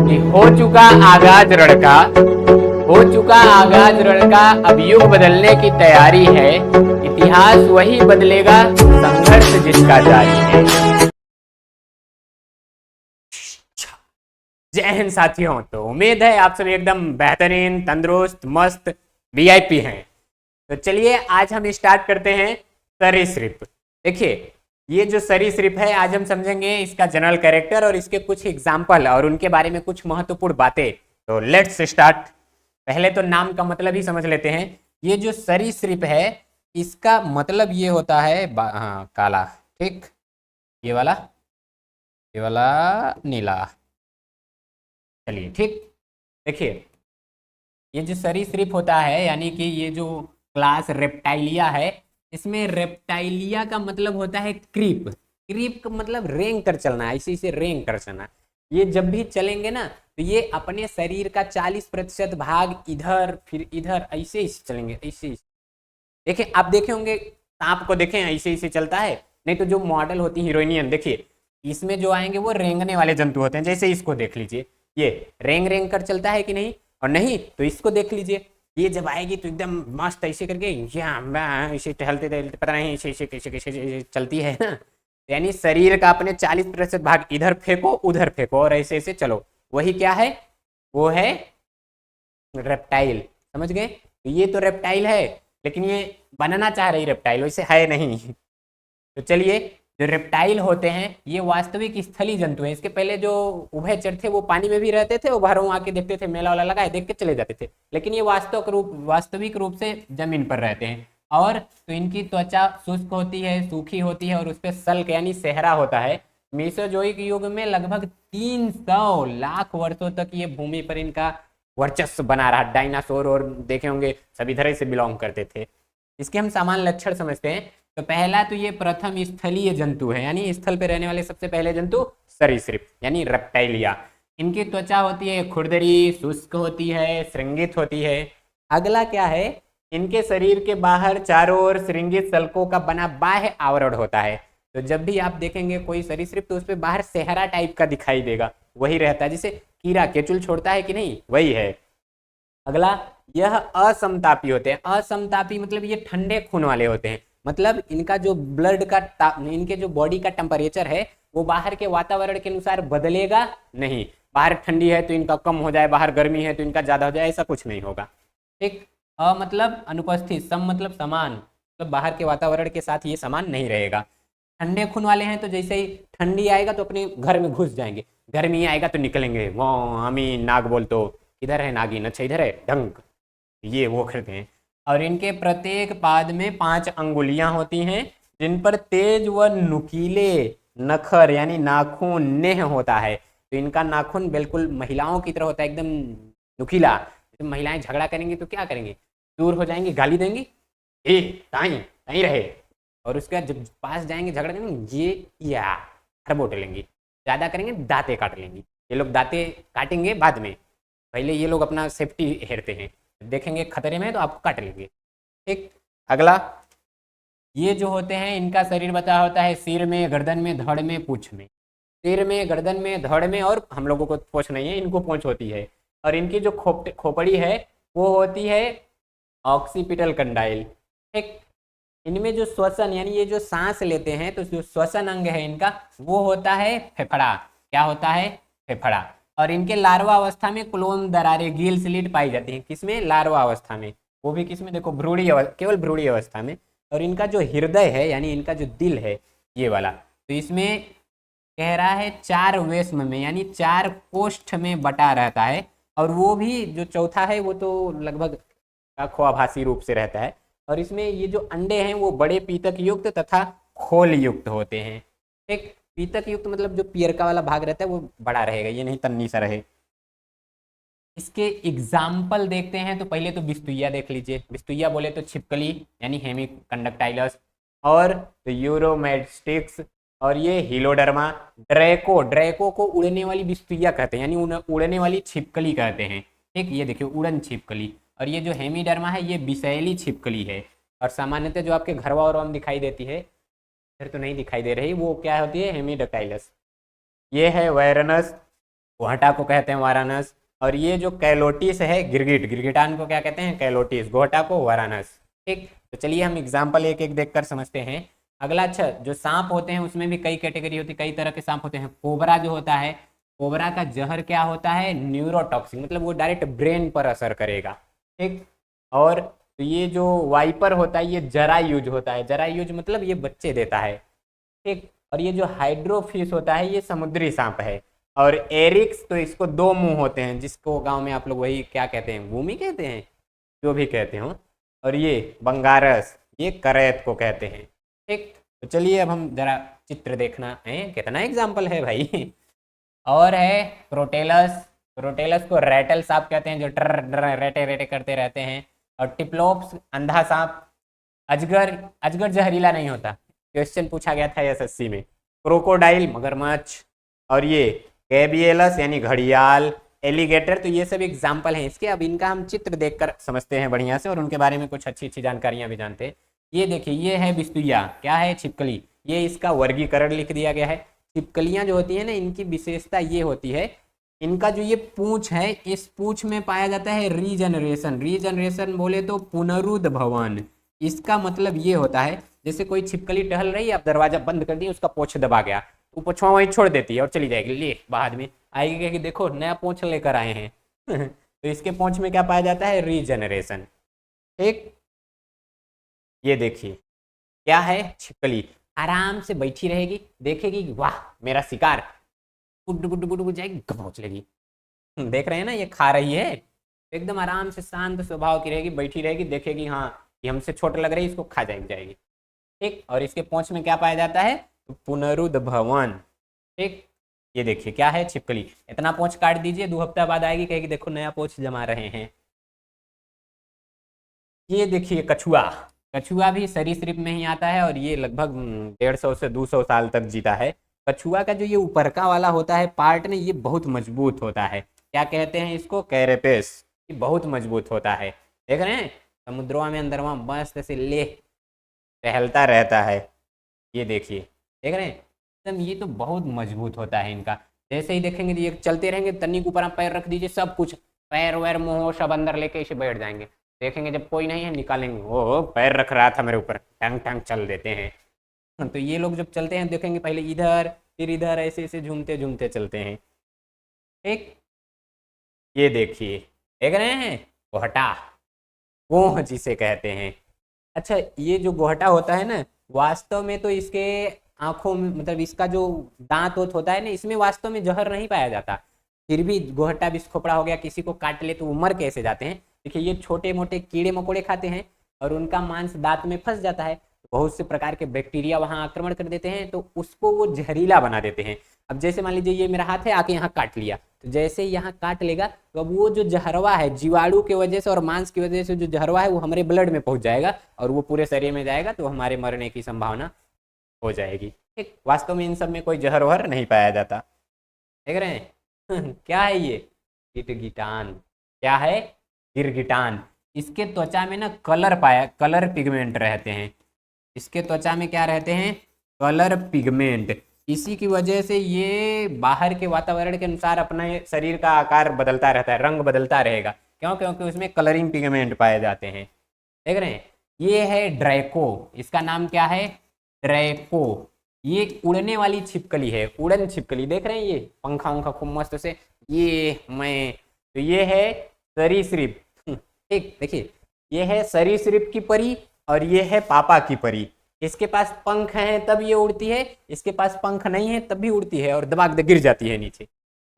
कि हो चुका आगाज रण का अब युग बदलने की तैयारी है। इतिहास वही बदलेगा संघर्ष जिसका जारी है। जय हिंद साथियों। तो उम्मीद है आप सभी एकदम बेहतरीन, तंदुरुस्त, मस्त वीआईपी हैं। तो चलिए आज हम स्टार्ट करते हैं सरीसृप। देखिए ये जो सरीसृप है आज हम समझेंगे इसका जनरल कैरेक्टर और इसके कुछ एग्जाम्पल और उनके बारे में कुछ महत्वपूर्ण बातें। तो लेट्स स्टार्ट। पहले तो नाम का मतलब ही समझ लेते हैं। ये जो सरीसृप है इसका मतलब ये होता है हाँ काला, ठीक, ये वाला नीला। चलिए ठीक। देखिए ये जो सरीसृप होता है यानी कि ये जो क्लास रेप्टाइलिया है, इसमें रेप्टाइलिया का मतलब होता है क्रीप। क्रीप का मतलब रेंग कर चलना, ऐसे ऐसे रेंग कर चलना। ये जब भी चलेंगे ना तो ये अपने शरीर का 40% भाग इधर फिर इधर ऐसे ऐसे चलेंगे, ऐसे। देखिए आप देखे होंगे सांप को, देखें ऐसे ऐसे चलता है। नहीं तो जो मॉडल होती है हीरोइनियन, देखिए इसमें जो आएंगे वो रेंगने वाले जंतु होते हैं। जैसे इसको देख लीजिए, ये रेंग रेंग कर चलता है कि नहीं, और नहीं तो इसको देख लीजिए, ये जब आएगी तो एकदम मस्त ऐसे करके ऐसे टहलते टहलते पता नहीं ऐसे ऐसे कैसे कैसे चलती है ना। यानी शरीर का अपने 40% भाग इधर फेंको उधर फेंको और ऐसे ऐसे चलो, वही क्या है, वो है रेप्टाइल। समझ गए? तो ये तो रेप्टाइल है, लेकिन ये बनना चाह रही रेप्टाइल, वैसे है नहीं। तो चलिए, जो रेप्टाइल होते हैं ये वास्तविक स्थलीय जंतु हैं। इसके पहले जो उभयचर थे वो पानी में भी रहते थे, वो बाहरों आके देखते थे, मेला वाला लगाए देख के चले जाते थे। लेकिन ये वास्तविक रूप से जमीन पर रहते हैं। और तो इनकी त्वचा शुष्क होती है, सूखी होती है और उस पर सल्क यानी सेहरा होता है। मेसोजोइक युग में लगभग 300 लाख वर्षों तक ये भूमि पर इनका वर्चस्व बना रहा। डायनासोर और देखे होंगे सभी तरह से बिलोंग करते थे। इसके हम सामान्य लक्षण समझते हैं। तो पहला तो ये प्रथम स्थलीय जंतु है, यानी स्थल पे रहने वाले सबसे पहले जंतु सरीसृप यानी रेप्टाइलिया। इनकी त्वचा होती है खुरदरी, शुष्क होती है, श्रृंगित होती है। अगला क्या है, इनके शरीर के बाहर चारों ओर श्रृंगित सल्कों का बना बाह्य आवरण होता है। तो जब भी आप देखेंगे कोई सरीसृप तो उस पर बाहर सेहरा टाइप का दिखाई देगा, वही रहता है। जैसे कीड़ा केचुल छोड़ता है कि नहीं, वही है। अगला, यह असमतापी होते हैं। असमतापी मतलब ये ठंडे खून वाले होते हैं। मतलब इनका जो ब्लड का इनके जो बॉडी का टेम्परेचर है वो बाहर के वातावरण के अनुसार बदलेगा नहीं। बाहर ठंडी है तो इनका कम हो जाए, बाहर गर्मी है तो इनका ज्यादा हो जाए, ऐसा कुछ नहीं होगा। ठीक। मतलब अनुपस्थित, सम मतलब समान, मतलब बाहर के वातावरण के साथ ये समान नहीं रहेगा। ठंडे खून वाले हैं तो जैसे ही ठंडी आएगा तो अपने घर में घुस जाएंगे, गर्मी आएगा तो निकलेंगे, वो हमी नाग बोल तो इधर है नागिन, अच्छा इधर है ढंग, ये वो करते हैं। और इनके प्रत्येक पाद में 5 अंगुलियां होती हैं जिन पर तेज व नुकीले नखर यानी नाखून नेह होता है। तो इनका नाखून बिल्कुल महिलाओं की तरह होता है, एकदम नुकीला। तो महिलाएं झगड़ा करेंगी तो क्या करेंगे, दूर हो जाएंगी, गाली देंगी, ए ताई ताई रहे। और उसके बाद जब पास जाएंगे झगड़ा करेंगे, ये या खरबोट लेंगी, ज्यादा करेंगे दांतें काट लेंगी। ये लोग दांतें काटेंगे बाद में, पहले ये लोग अपना सेफ्टी हेरते हैं, देखेंगे खतरे में तो आपको काट लेंगे। ठीक। अगला, ये जो होते हैं इनका शरीर बता होता है सिर में, गर्दन में, धड़ में, पूंछ में। सिर में, गर्दन में, धड़ में, और हम लोगों को पूंछ नहीं है, इनको पूंछ होती है। और इनकी जो खोपड़ी है वो होती है ऑक्सीपिटल कंडाइल। ठीक। इनमें जो श्वसन यानी ये जो सांस लेते हैं तो जो श्वसन अंग है इनका वो होता है फेफड़ा। क्या होता है, फेफड़ा। और इनके लार्वा अवस्था में क्लोन दरारें, गील स्लिट पाई जाती हैं। किसमें, लार्वा अवस्था में, वो भी किसमें, देखो केवल भ्रूणी अवस्था में। और इनका जो हृदय है यानी इनका जो दिल है ये वाला, तो इसमें कह रहा है 4 वेश्म में यानी 4 कोष्ठ में बटा रहता है। और वो भी जो चौथा है वो तो लगभग अखवाभासी रूप से रहता है। और इसमें ये जो अंडे हैं वो बड़े पीतक युक्त तथा खोल युक्त होते हैं। ठीक। पीतक युक्त मतलब जो पियरका वाला भाग रहता है वो बड़ा रहेगा, ये नहीं तन्नी सा रहे। इसके एग्जाम्पल देखते हैं तो पहले तो बिस्तुइया देख लीजिए। बिस्तुइया बोले तो छिपकली यानी हेमी कंडक्टाइलस, और तो यूरोमेस्टिक्स, और ये हिलोडर्मा। ड्रैको को उड़ने वाली बिस्तुइया कहते हैं, यानी उड़ने वाली छिपकली कहते हैं। ठीक। ये देखिए उड़न छिपकली। और ये जो हेमीडर्मा है ये विषैली छिपकली है। और सामान्यतः जो आपके घरवा और दिखाई देती है, फिर तो नहीं दिखाई दे रही, वो क्या होती है, हेमीडक्टाइलस। ये है वायरनस, गोहटा को कहते हैं वाराणस। और ये जो कैलोटिस है, गिरगिट, गिरगिटान को क्या कहते हैं, कैलोटिस, गोहटा को वाराणस। ठीक, तो चलिए हम एग्जाम्पल एक एक देखकर समझते हैं। अगला, अच्छा, जो सांप होते हैं उसमें भी कई कैटेगरी होती है, कई तरह के सांप होते हैं। कोबरा जो होता है, कोबरा का जहर क्या होता है, न्यूरोटॉक्सिक, मतलब वो डायरेक्ट ब्रेन पर असर करेगा। ठीक, और तो ये जो वाइपर होता है ये जरायुज होता है, जरायुज मतलब ये बच्चे देता है। ठीक, और ये जो हाइड्रोफिश होता है ये समुद्री सांप है। और एरिक्स, तो इसको दो मुंह होते हैं, जिसको गांव में आप लोग वही क्या कहते हैं, भूमि कहते हैं, जो भी कहते हो। और ये बंगारस, ये करैत को कहते हैं। ठीक, तो चलिए अब हम जरा चित्र देखना है, कितना एग्जाम्पल है भाई। और है क्रोटेलस, क्रोटेलस को रैटल सांप कहते हैं, जो टर रेटे रेटे करते रहते हैं। और टिप्लोप्स, अंधा सांप। अजगर, अजगर जहरीला नहीं होता, क्वेश्चन पूछा गया था एसएससी में। क्रोकोडाइल, मगरमच्छ। और ये कैबियलस यानी घड़ियाल। एलिगेटर, तो ये सब एग्जाम्पल हैं इसके। अब इनका हम चित्र देखकर समझते हैं बढ़िया से, और उनके बारे में कुछ अच्छी अच्छी जानकारियां भी जानते हैं। ये देखिए, ये है बिस्तुया, क्या है, छिपकली। ये इसका वर्गीकरण लिख दिया गया है। छिपकलियां जो होती है ना, इनकी विशेषता ये होती है, इनका जो ये पूंछ है, इस पूंछ में पाया जाता है रीजनरेशन। रीजनरेशन बोले तो पुनरुद्भवन। इसका मतलब ये होता है, जैसे कोई छिपकली टहल रही है, आप दरवाजा बंद कर दिए, उसका पोंछ दबा गया, तो पोंछवा वहीं छोड़ देती है और चली जाएगी, ले बाद में आएगी कि देखो नया पोंछ लेकर आए हैं। तो इसके पोंछ में क्या पाया जाता है, रीजनरेशन। ठीक, ये देखिए क्या है, छिपकली आराम से बैठी रहेगी, देखेगी वाह मेरा शिकार, गुड गुड गुड गुड जाएगी, पहुंच लेगी। देख रहे हैं ना, ये खा रही है, एकदम आराम से शांत स्वभाव की रहेगी, बैठी रहेगी, देखेगी हाँ ये हमसे छोटे लग रही है, इसको खा जाएगी। ठीक, और इसके पूंछ में क्या पाया जाता है, पुनरुद्भवन। ठीक, ये देखिए क्या है, छिपकली। इतना पूंछ काट दीजिए, 2 हफ्ता बाद आएगी, कहेगी देखो नया पूंछ जमा रहे हैं। ये देखिए कछुआ, कछुआ भी सरीसृप में ही आता है, और ये लगभग 150 से 200 साल तक जीता है। कछुआ का जो ये ऊपरका वाला होता है पार्ट ने, ये बहुत मजबूत होता है, क्या कहते हैं इसको, कैरेपेस। ये बहुत मजबूत होता है, देख रहे हैं, समुद्रों में अंदरवा मस्त से ले टहलता रहता है। ये देखिए, देख रहे हैं एकदम, ये तो बहुत मजबूत होता है इनका। जैसे ही देखेंगे ये चलते रहेंगे, तन्नी के ऊपर आप पैर रख दीजिए, सब कुछ पैर वैर मुंह सब अंदर लेके इसे बैठ जाएंगे। देखेंगे जब कोई नहीं है, निकालेंगे, ओ पैर रख रहा था मेरे ऊपर, टंग टंग चल देते हैं। तो ये लोग जब चलते हैं, देखेंगे पहले इधर फिर इधर, ऐसे ऐसे झूमते झूमते चलते हैं। ठीक, ये देखिए, देख रहे हैं, गोहटा, गोह जिसे कहते हैं। अच्छा, ये जो गोहटा होता है ना, वास्तव में तो इसके आंखों में, मतलब इसका जो दांत होता है ना, इसमें वास्तव में जहर नहीं पाया जाता, फिर भी गोहटा विष खोपड़ा हो गया, किसी को काट ले तो वो मर कैसे जाते हैं। देखिए, ये छोटे मोटे कीड़े मकोड़े खाते हैं, और उनका मांस दांत में फंस जाता है, बहुत से प्रकार के बैक्टीरिया वहां आक्रमण कर देते हैं, तो उसको वो जहरीला बना देते हैं। अब जैसे मान लीजिए ये मेरा हाथ है, आके यहाँ काट लिया, तो जैसे ही यहाँ काट लेगा, तो अब वो जो जहरवा है, जीवाणु की वजह से और मांस की वजह से जो जहरवा है, वो हमारे ब्लड में पहुंच जाएगा, और वो पूरे शरीर में जाएगा, तो हमारे मरने की संभावना हो जाएगी। ठीक, वास्तव में इन सब में कोई जहर वहर नहीं पाया जाता। देख रहे हैं क्या है ये, गिरगिटान, क्या है, गिरगिटान। इसके त्वचा में ना कलर पिगमेंट रहते हैं, इसके त्वचा में क्या रहते हैं, कलर पिगमेंट। इसी की वजह से ये बाहर के वातावरण के अनुसार अपने शरीर का आकार बदलता रहता है, रंग बदलता रहेगा, क्यों, क्योंकि उसमें कलरिंग पिगमेंट पाए जाते हैं। देख रहे हैं, ये है ड्रैको, इसका नाम क्या है, ड्रैको। ये उड़ने वाली छिपकली है, उड़न छिपकली, देख रहे हैं, ये पंखा उंखा खूब मस्त से, ये मैं, तो ये है सरीसृप। ठीक, देखिए, ये है सरीसृप की परी, और ये है पापा की परी। इसके पास पंख हैं तब ये उड़ती है, इसके पास पंख नहीं है तब भी उड़ती है, और दबाक दे गिर जाती है नीचे।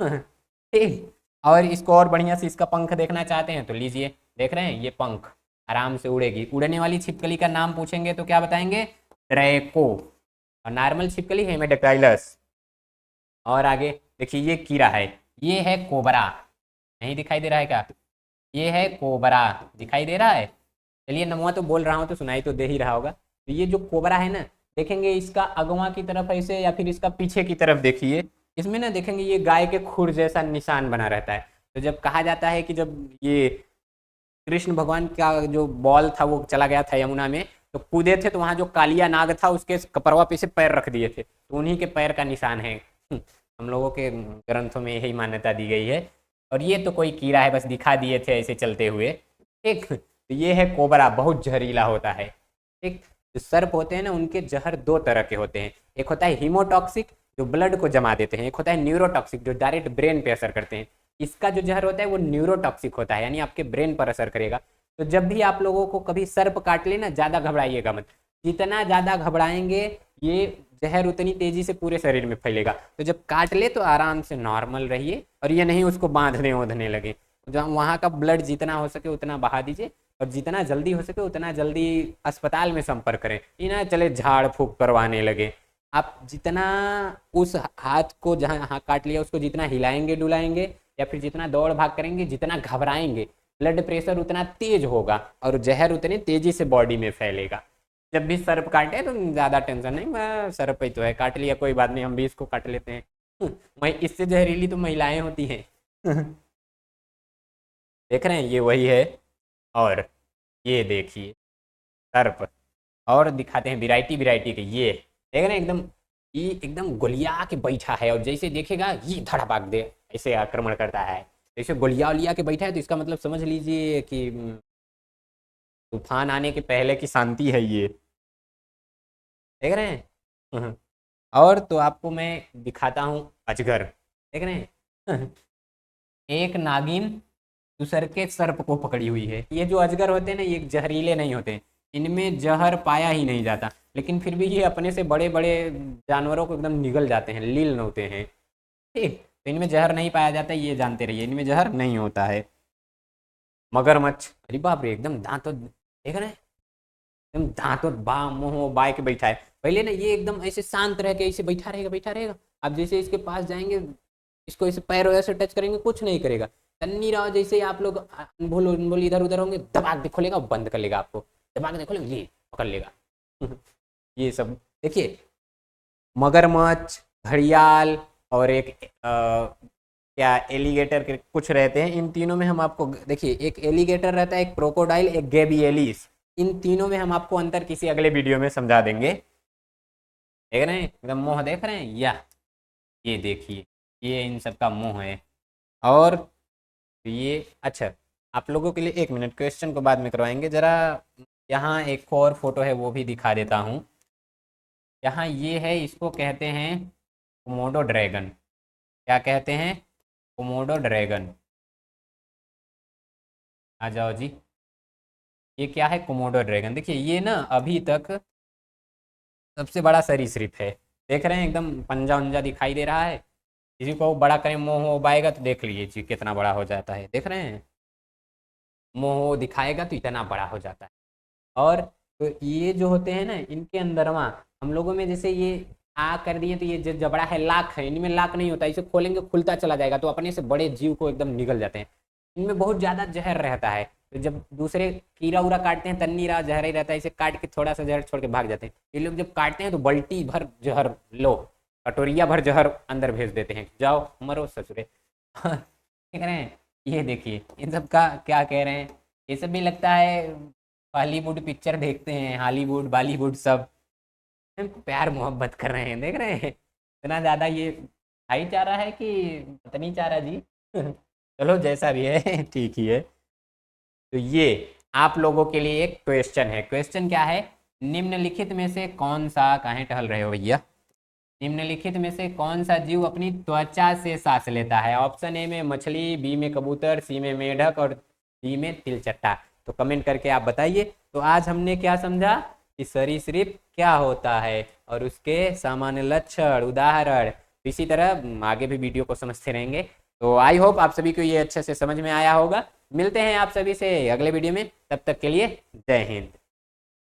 ठीक, और इसको और बढ़िया से इसका पंख देखना चाहते हैं तो लीजिए, देख रहे हैं, ये पंख आराम से उड़ेगी। उड़ने वाली छिपकली का नाम पूछेंगे तो क्या बताएंगे, ड्रैको। और नॉर्मल छिपकली हेमेडेक्टाइलस। और आगे देखिए, ये कीड़ा है, ये है कोबरा, नहीं दिखाई दे रहा है क्या, ये है कोबरा, दिखाई दे रहा है। चलिए, नमवा तो बोल रहा हूँ तो सुनाई तो दे ही रहा होगा। तो ये जो कोबरा है ना, देखेंगे इसका अगवा की तरफ ऐसे, या फिर इसका पीछे की तरफ देखिए, इसमें ना देखेंगे ये गाय के खुर जैसा निशान बना रहता है। तो जब कहा जाता है कि जब ये कृष्ण भगवान का जो बॉल था वो चला गया था यमुना में, तो कूदे थे, तो वहां जो कालिया नाग था उसके कपरवा पे से पैर रख दिए थे, तो उन्हीं के पैर का निशान है। हम लोगों के ग्रंथों में यही मान्यता दी गई है। और ये तो कोई कीड़ा है, बस दिखा दिए थे ऐसे चलते हुए। ठीक, तो ये है कोबरा, बहुत जहरीला होता है। ठीक, जो सर्प होते हैं ना उनके जहर दो तरह के होते हैं। एक होता है हीमोटॉक्सिक जो ब्लड को जमा देते हैं, एक होता है न्यूरोटॉक्सिक जो डायरेक्ट ब्रेन पे असर करते हैं। इसका जो जहर होता है वो न्यूरोटॉक्सिक होता है, यानी आपके ब्रेन पर असर करेगा। तो जब भी आप लोगों को कभी सर्प काट ले ना, ज़्यादा घबराइएगा मत। जितना ज़्यादा घबराएंगे ये जहर उतनी तेजी से पूरे शरीर में फैलेगा। तो जब काट ले तो आराम से नॉर्मल रहिए, और ये नहीं उसको बांधने ओंधने लगे। जहाँ वहाँ का ब्लड जितना हो सके उतना बहा दीजिए, और जितना जल्दी हो सके उतना जल्दी अस्पताल में संपर्क करें। ये ना चले झाड़ फूक करवाने लगे। आप जितना उस हाथ को जहाँ हाथ काट लिया उसको जितना हिलाएंगे डुलाएंगे, या फिर जितना दौड़ भाग करेंगे, जितना घबराएंगे, ब्लड प्रेशर उतना तेज होगा और जहर उतनी तेजी से बॉडी में फैलेगा। जब भी सर्प काटे तो ज़्यादा टेंशन नहीं, मैं सर्प ही तो है, काट लिया कोई बात नहीं, हम भी इसको काट लेते हैं। मैं इससे जहरीली तो महिलाएं होती हैं। देख रहे हैं, ये वही है। और ये देखिए सर्प, और दिखाते हैं वैरायटी वैरायटी के। ये देख रहे हैं एकदम, ये एकदम गोलिया के बैठा है, और जैसे देखेगा ये धड़ा भाग दे ऐसे आक्रमण करता है। जैसे गोलिया उलिया के बैठा है तो इसका मतलब समझ लीजिए कि तूफान आने के पहले की शांति है ये। देख रहे हैं। और तो आपको मैं दिखाता हूँ अजगर। देख रहे हैं। एक नागिन दूसर के सर्प को पकड़ी हुई है। ये जो अजगर होते हैं ना ये जहरीले नहीं होते, इनमें जहर पाया ही नहीं जाता, लेकिन फिर भी ये अपने से बड़े बड़े जानवरों को एकदम निगल जाते हैं, लील होते हैं। ठीक, तो इनमें जहर नहीं पाया जाता, ये जानते रहिए, इनमें जहर नहीं होता है। मगरमच्छ, अरे बाप रे, एकदम दांतों देख रहे हैं, एकदम दांतों बा मुंह बाय के बैठा है। पहले ना ये एकदम ऐसे शांत रह के ऐसे बैठा रहेगा बैठा रहेगा। अब जैसे इसके पास जाएंगे, इसको ऐसे पैरों ऐसे टच करेंगे, कुछ नहीं करेगा। तन्नी राव जैसे ही आप लोग अनबोल इधर उधर होंगे, दबाक दे खोलेगा, बंद कर लेगा आपको, दबाक दे खोलेगा, ये पकड़ लेगा। ये सब देखिए, मगरमच्छ, घड़ियाल और एक क्या एलिगेटर के कुछ रहते हैं। इन तीनों में हम आपको देखिए, एक एलिगेटर रहता है, एक क्रोकोडाइल, एक गेबियलिस। इन तीनों में हम आपको अंतर किसी अगले वीडियो में समझा देंगे। देख रहे हैं एकदम मुंह, देख रहे हैं या ये देखिए, ये इन सब का मुंह है। और ये अच्छा, आप लोगों के लिए 1 मिनट, क्वेश्चन को बाद में करवाएंगे। ज़रा यहाँ एक और फोटो है वो भी दिखा देता हूँ। यहाँ ये है, इसको कहते हैं कोमोडो ड्रैगन। क्या कहते हैं? Komodo dragon. आ जाओ जी, ये क्या है? Komodo dragon. देखिए ये ना अभी तक सबसे बड़ा सरीसृप है। देख रहे हैं एकदम पंजा उंजा दिखाई दे रहा है। किसी को बड़ा करें मोह उबाएगा तो देख लीजिए जी कितना बड़ा हो जाता है। देख रहे हैं, मोह दिखाएगा तो इतना बड़ा हो जाता है। और तो ये जो होते हैं ना, इनके अंदरवा हम लोगों में जैसे ये आ कर दिए तो ये जो जबड़ा है लाख है, इनमें लाख नहीं होता। इसे खोलेंगे खुलता चला जाएगा, तो अपने से बड़े जीव को एकदम निगल जाते हैं। इनमें बहुत ज़्यादा जहर रहता है, तो जब दूसरे कीड़ा उड़ा काटते हैं तन्नी रहा जहर ही रहता है, इसे काट के थोड़ा सा जहर छोड़ के भाग जाते हैं। ये लोग जब काटते हैं तो बल्टी भर जहर लो, कटोरिया भर जहर अंदर भेज देते हैं, जाओ मरो ससुरे। देख रहे हैं, ये देखिए इन सब का क्या कह रहे हैं। ये सब भी लगता है हॉलीवुड पिक्चर देखते हैं, हॉलीवुड बॉलीवुड सब प्यार मोहब्बत कर रहे हैं। देख रहे हैं इतना ज़्यादा ये भाईचारा है कि पत्नी चारा जी। चलो जैसा भी है ठीक ही है। तो ये आप लोगों के लिए एक क्वेश्चन है। क्वेश्चन क्या है? निम्नलिखित में से कौन सा, कहाँ टहल रहे हो भैया, निम्नलिखित में से कौन सा जीव अपनी त्वचा से सांस लेता है? ऑप्शन ए में मछली, बी में कबूतर, सी में मेढक और डी में तिलचट्टा। तो कमेंट करके आप बताइए। तो आज हमने क्या समझा कि सरीसृप क्या होता है और उसके सामान्य लक्षण, उदाहरण। इसी तरह आगे भी वीडियो को समझते रहेंगे। तो आई होप आप सभी को ये अच्छे से समझ में आया होगा। मिलते हैं आप सभी से अगले वीडियो में, तब तक के लिए जय हिंद।